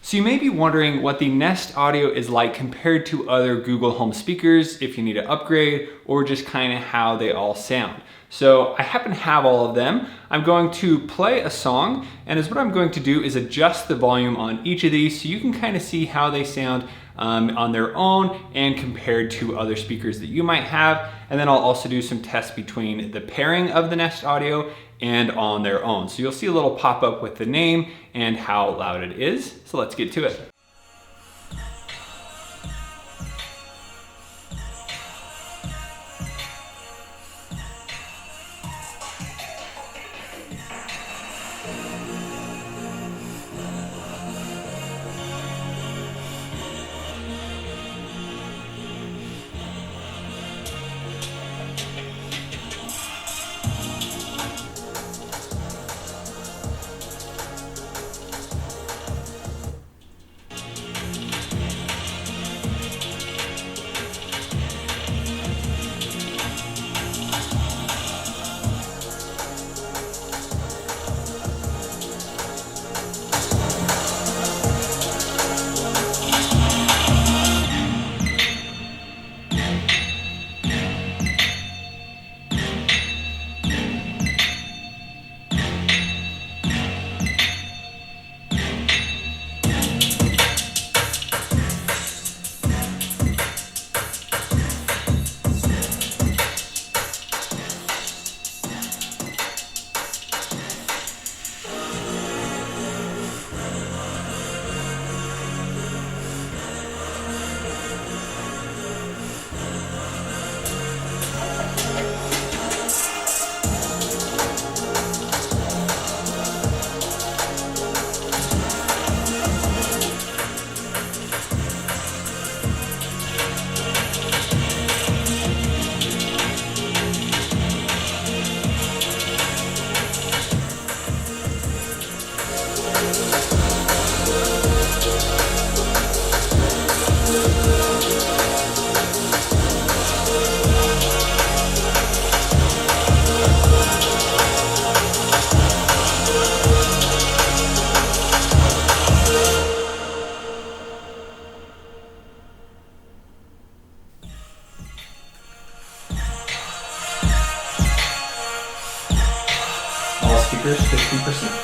So you may be wondering what the Nest Audio is like compared to other Google Home speakers, if you need to upgrade, or just kind of how they all sound. So I happen to have all of them. I'm going to play a song, and what I'm going to do is adjust the volume on each of these so you can kind of see how they sound on their own and compared to other speakers that you might have. And then I'll also do some tests between the pairing of the Nest Audio and on their own. So you'll see a little pop-up with the name and how loud it is. So let's get to it. All speakers 50%.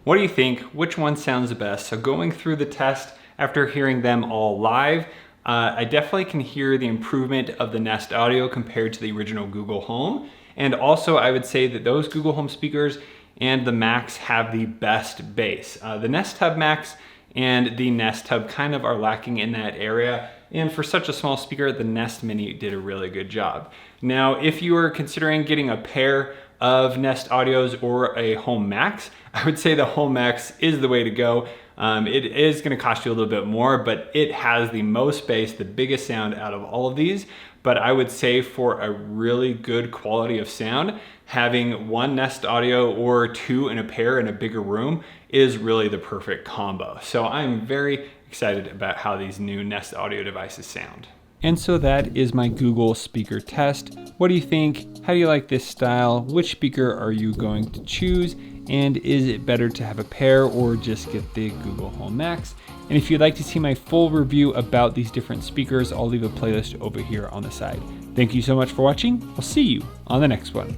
What do you think? Which one sounds the best? So going through the test after hearing them all live, I definitely can hear the improvement of the Nest Audio compared to the original Google Home. And also I would say that those Google Home speakers and the Max have the best bass. The Nest Hub Max and the Nest Hub kind of are lacking in that area. And for such a small speaker, the Nest Mini did a really good job. Now, if you are considering getting a pair of Nest Audios or a Home Max, I would say the Home Max is the way to go. It is gonna cost you a little bit more, but it has the most bass, the biggest sound out of all of these. But I would say for a really good quality of sound, having one Nest Audio or two in a pair in a bigger room is really the perfect combo. So I'm very excited about how these new Nest Audio devices sound. And so that is my Google speaker test. What do you think? How do you like this style? Which speaker are you going to choose? And is it better to have a pair or just get the Google Home Max? And if you'd like to see my full review about these different speakers, I'll leave a playlist over here on the side. Thank you so much for watching. I'll see you on the next one.